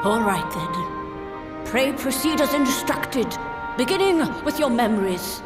All right then. Pray proceed as instructed, beginning with your memories.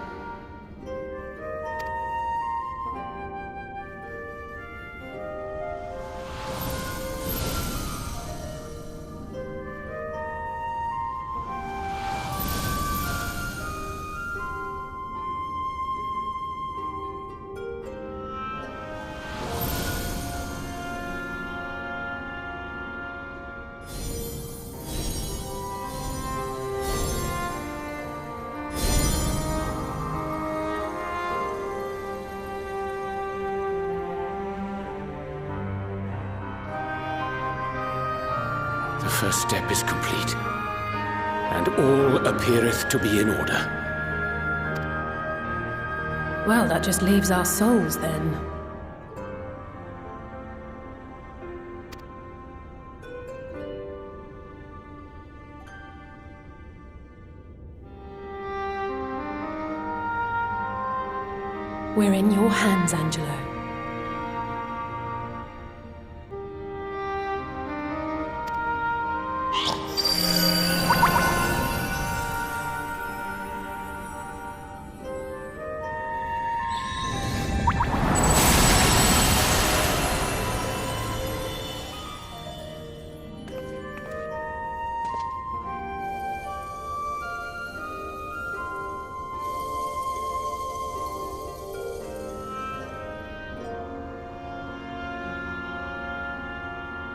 The first step is complete, and all appeareth to be in order. Well, that just leaves our souls, then. We're in your hands, Angelo.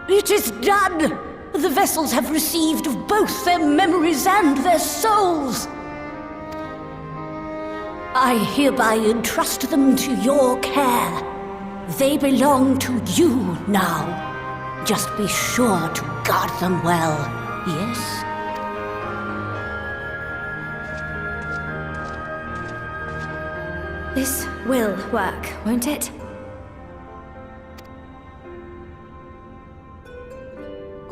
It is done! The vessels have received both their memories and their souls. I hereby entrust them to your care. They belong to you now. Just be sure to guard them well, yes? This will work, won't it?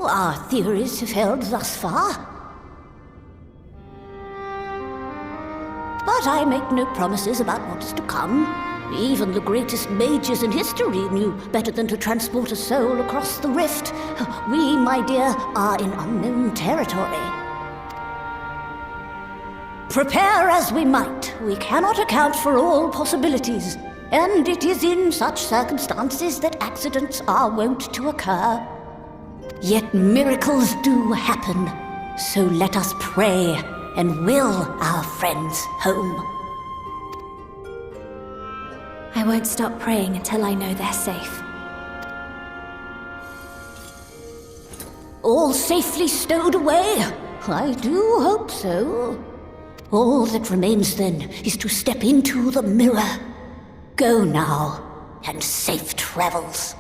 Our theories have held thus far. But I make no promises about what is to come. Even the greatest mages in history knew better than to transport a soul across the rift. We, my dear, are in unknown territory. Prepare as we might, we cannot account for all possibilities. And it is in such circumstances that accidents are wont to occur. Yet miracles do happen, so let us pray and will our friends home. I won't stop praying until I know they're safe. All safely stowed away? I do hope so. All that remains then is to step into the mirror. Go now, and safe travels.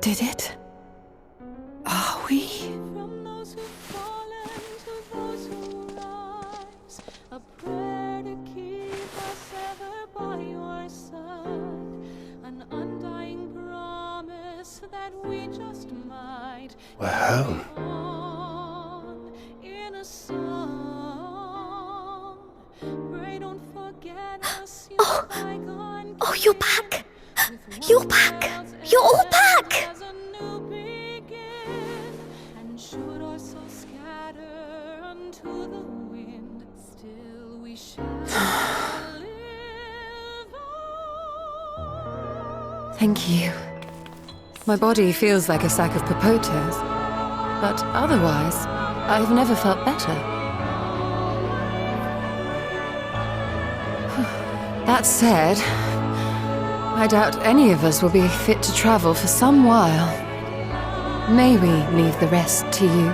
Did it? Are we? From those who've fallen to those who rise, a prayer to keep us ever by your side, an undying promise that we just might We're home. on in a song. Pray don't forget us, your bygone Oh, you're back! You're back! You're all back! as a new begin, and should our souls scatter unto the wind, still we shall live on. Thank you. My body feels like a sack of popotos, but otherwise, I've never felt better. That said, I doubt any of us will be fit to travel for some while. May we leave the rest to you?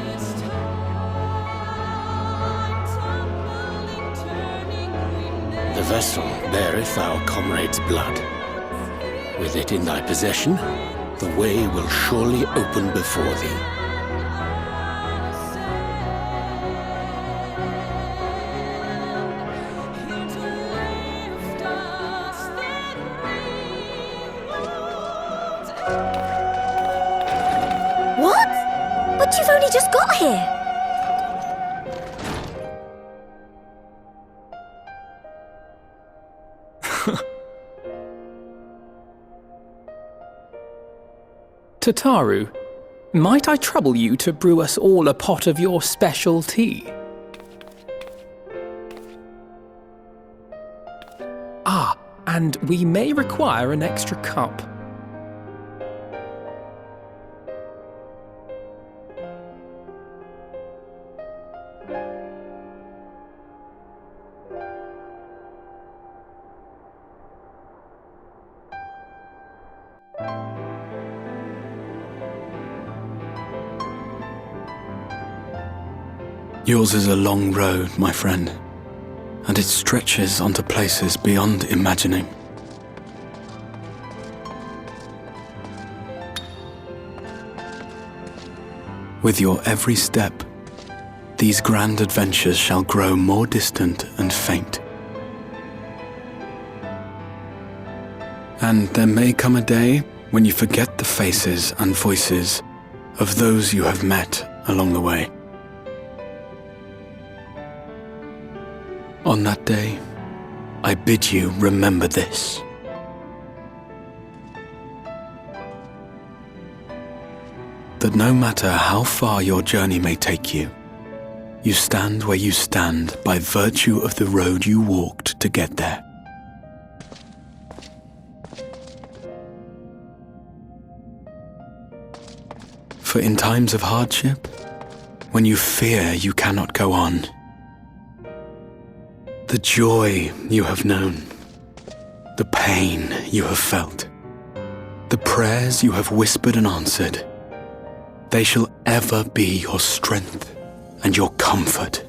This time, tumbling, turning, we never The vessel beareth our comrade's blood. With it in thy possession, the way will surely open before thee. here to lift us, then we won't What? But you've only just got here! Tataru, might I trouble you to brew us all a pot of your special tea? Ah, and we may require an extra cup. Yours is a long road, my friend, and it stretches onto places beyond imagining. With your every step, these grand adventures shall grow more distant and faint. And there may come a day when you forget the faces and voices of those you have met along the way. On that day, I bid you remember this. That no matter how far your journey may take you, you stand where you stand by virtue of the road you walked to get there. For in times of hardship, when you fear you cannot go on, the joy you have known, the pain you have felt, the prayers you have whispered and answered, they shall ever be your strength and your comfort.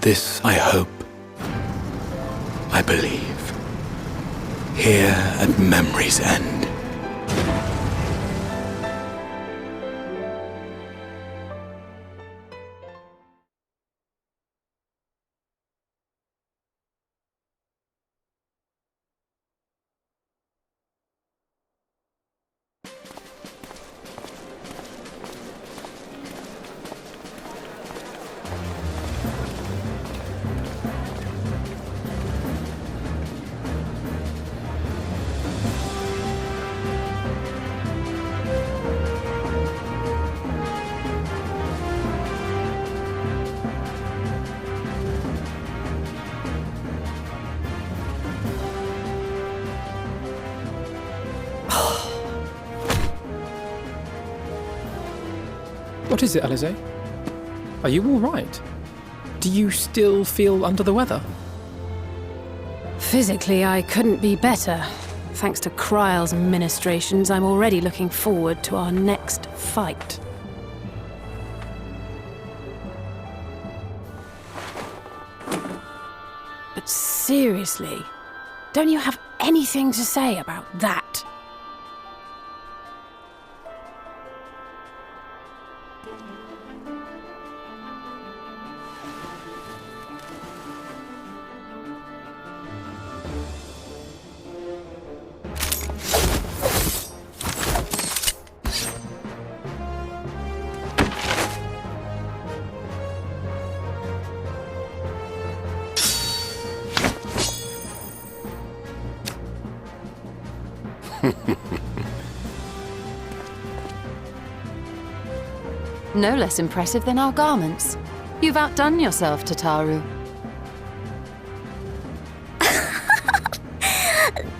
This I hope, I believe, here at memory's end. What is it, Alize? Are you all right? Do you still feel under the weather? Physically, I couldn't be better. Thanks to Kryle's ministrations, I'm already looking forward to our next fight. But seriously, don't you have anything to say about that? No less impressive than our garments. You've outdone yourself, Tataru.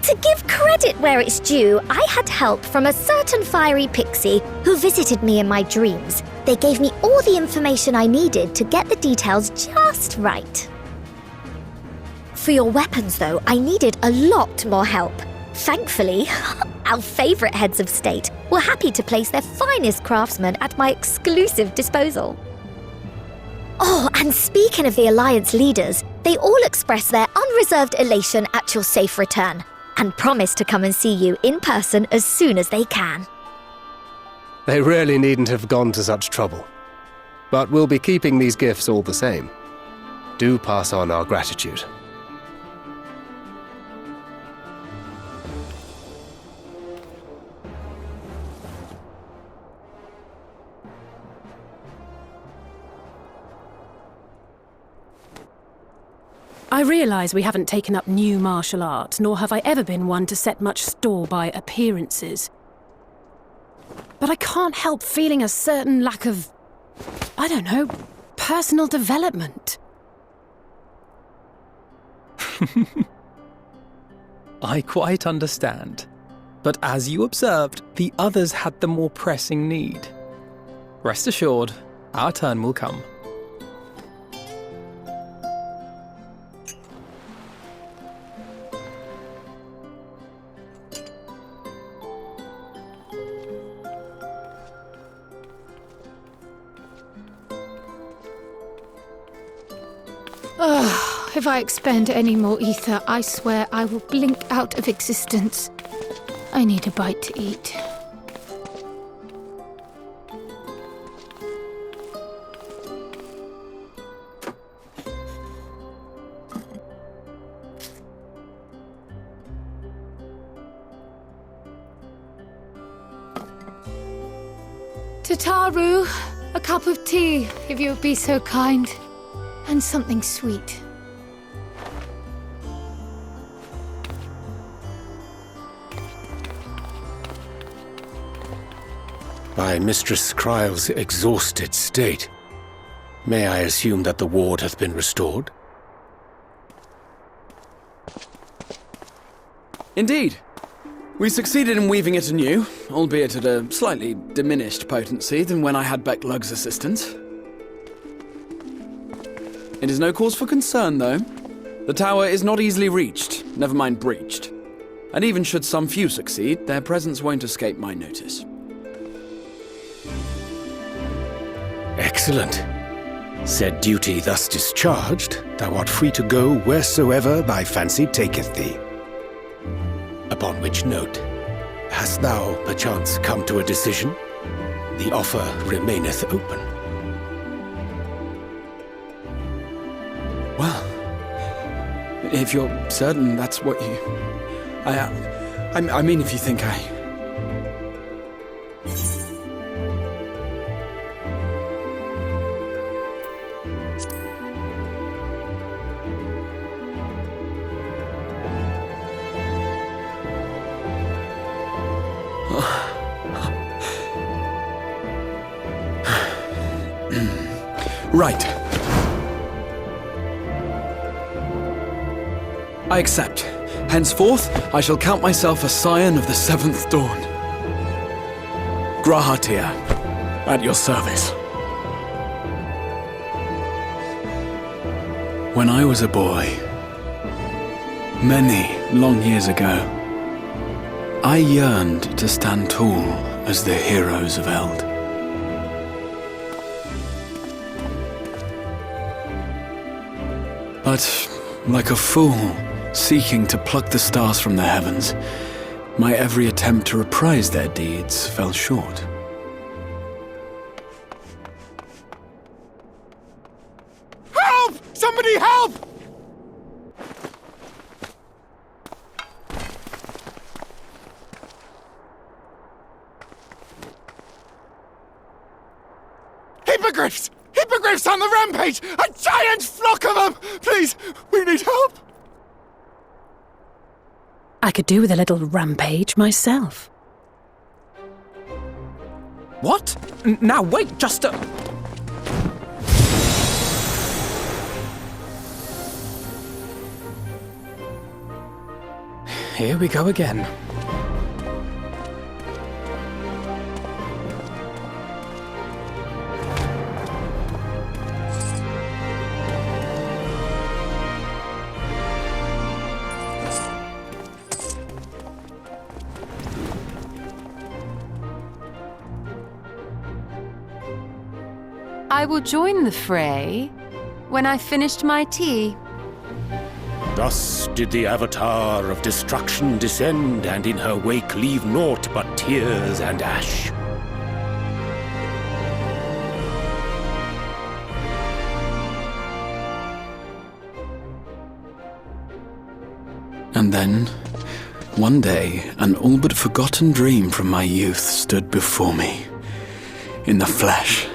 To give credit where it's due, I had help from a certain fiery pixie who visited me in my dreams. They gave me all the information I needed to get the details just right. For your weapons, though, I needed a lot more help. Thankfully, our favourite heads of state were happy to place their finest craftsmen at my exclusive disposal. Oh, and speaking of the Alliance leaders, they all expressed their unreserved elation at your safe return, and promise to come and see you in person as soon as they can. They really needn't have gone to such trouble. But we'll be keeping these gifts all the same. Do pass on our gratitude. I realise we haven't taken up new martial arts, nor have I ever been one to set much store by appearances. But I can't help feeling a certain lack of, I don't know, personal development. I quite understand. But as you observed, the others had the more pressing need. Rest assured, our turn will come. If I expend any more ether, I swear I will blink out of existence. I need a bite to eat. Tataru, a cup of tea, if you would be so kind. And something sweet. By Mistress Kryle's exhausted state, may I assume that the ward hath been restored? Indeed. We succeeded in weaving it anew, albeit at a slightly diminished potency than when I had Becklug's assistance. It is no cause for concern, though. The tower is not easily reached, never mind breached. And even should some few succeed, their presence won't escape my notice. Excellent. Said duty thus discharged, thou art free to go wheresoever thy fancy taketh thee. Upon which note, hast thou perchance come to a decision? The offer remaineth open. Well, if you're certain that's what you... I mean, if you think I... Right. I accept. Henceforth, I shall count myself a scion of the seventh dawn. Grahatia, at your service. When I was a boy, many long years ago, I yearned to stand tall as the heroes of Eld. But, like a fool seeking to pluck the stars from the heavens, my every attempt to reprise their deeds fell short. Help! Somebody help! Hippogriffs! Hippogriffs on the rampage! A giant flock of them! Please, we need help! I could do with a little rampage myself. What? Now wait just a... Here we go again. I will join the fray when I've finished my tea. Thus did the Avatar of Destruction descend, and in her wake leave naught but tears and ash. And then, one day, an all but forgotten dream from my youth stood before me, in the flesh.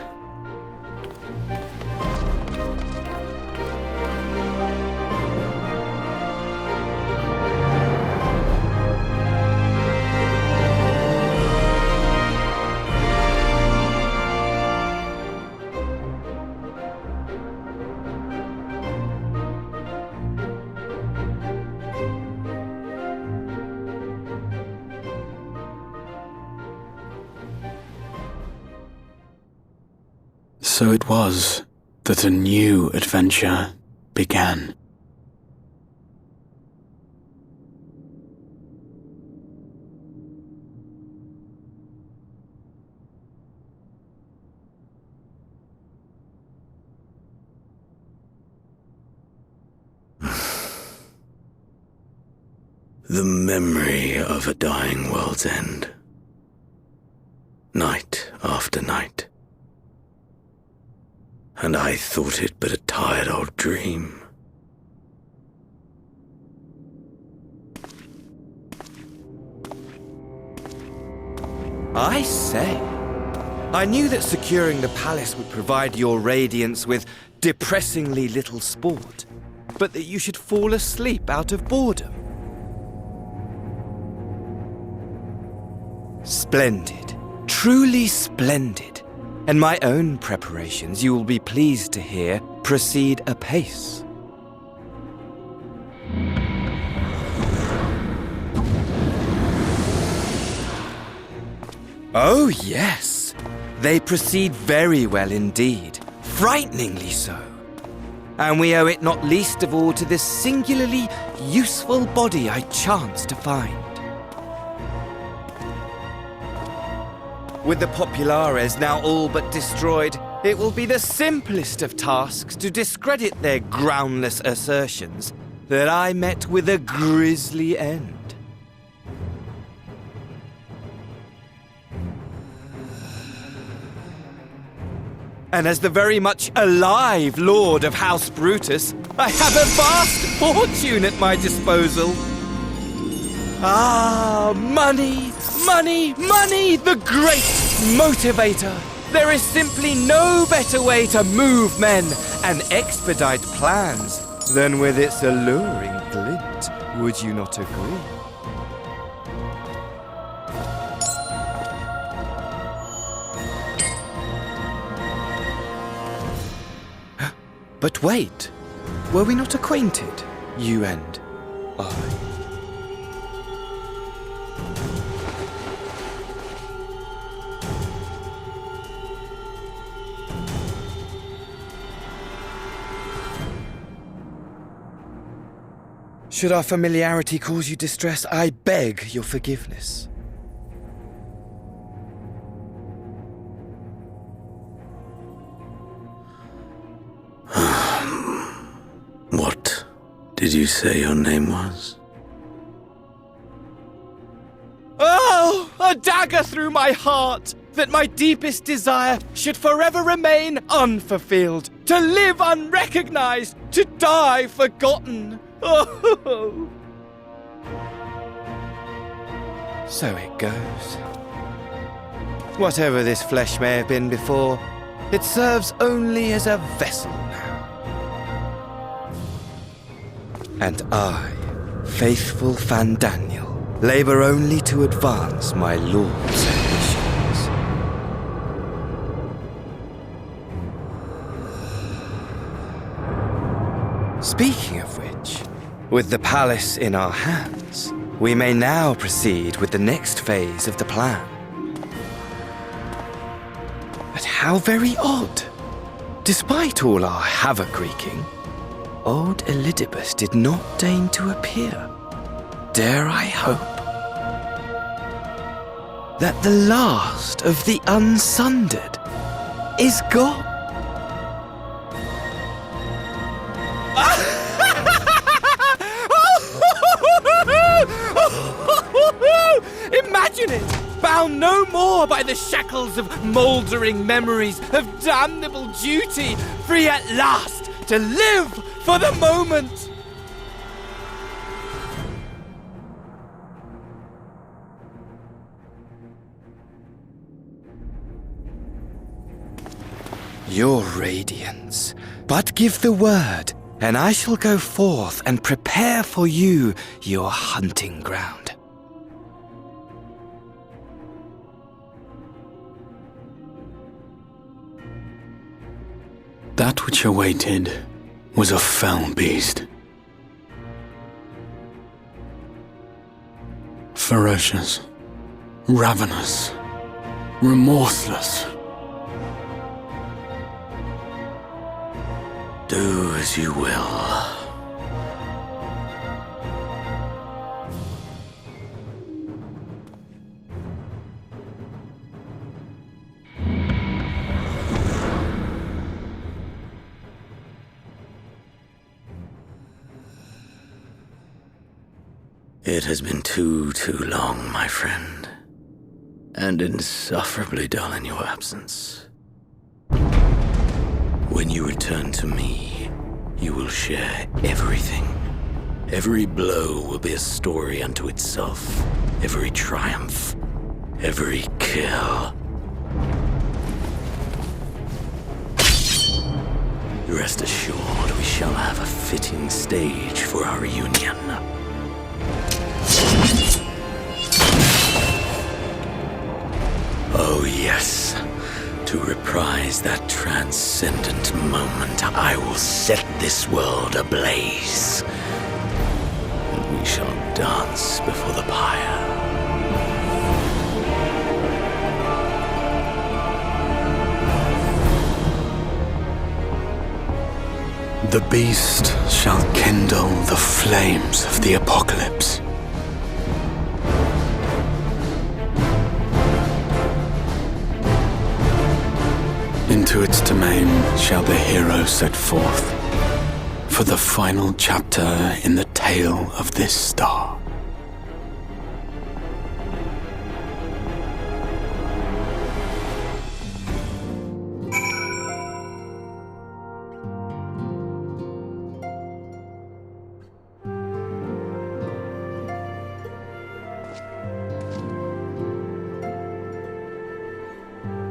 So it was that a new adventure began. The memory of a dying world's end. Night after night. And I thought it but a tired old dream. I say, I knew that securing the palace would provide your radiance with depressingly little sport, but that you should fall asleep out of boredom. Splendid, truly splendid. And my own preparations, you will be pleased to hear, proceed apace. Oh, yes. They proceed very well indeed, frighteningly so. And we owe it not least of all to this singularly useful body I chanced to find. With the populares now all but destroyed, it will be the simplest of tasks to discredit their groundless assertions that I met with a grisly end. And as the very much alive Lord of House Brutus, I have a vast fortune at my disposal. Ah, money! Money, money, the great motivator. There is simply no better way to move men and expedite plans than with its alluring glint. Would you not agree? But wait, were we not acquainted, you and I? Should our familiarity cause you distress, I beg your forgiveness. What did you say your name was? Oh, a dagger through my heart, that my deepest desire should forever remain unfulfilled, to live unrecognized, to die forgotten. Oh. So it goes. Whatever this flesh may have been before, it serves only as a vessel now. And I, faithful Fandaniel, labor only to advance my lord's ambitions. Speaking of which, with the palace in our hands, we may now proceed with the next phase of the plan. But how very odd! Despite all our havoc-wreaking, old Elidibus did not deign to appear. Dare I hope that the last of the unsundered is gone? Imagine it! Bound no more by the shackles of mouldering memories of damnable duty, free at last to live for the moment! Your radiance, but give the word, and I shall go forth and prepare for you your hunting ground. That which awaited was a fell beast. Ferocious, ravenous, remorseless. Do as you will. It has been too long, my friend, and insufferably dull in your absence. When you return to me, you will share everything. Every blow will be a story unto itself. Every triumph, every kill. Rest assured, we shall have a fitting stage for our reunion. Oh yes, to reprise that transcendent moment, I will set this world ablaze. And we shall dance before the pyre. The beast shall kindle the flames of the apocalypse. Into its domain shall the hero set forth for the final chapter in the tale of this star.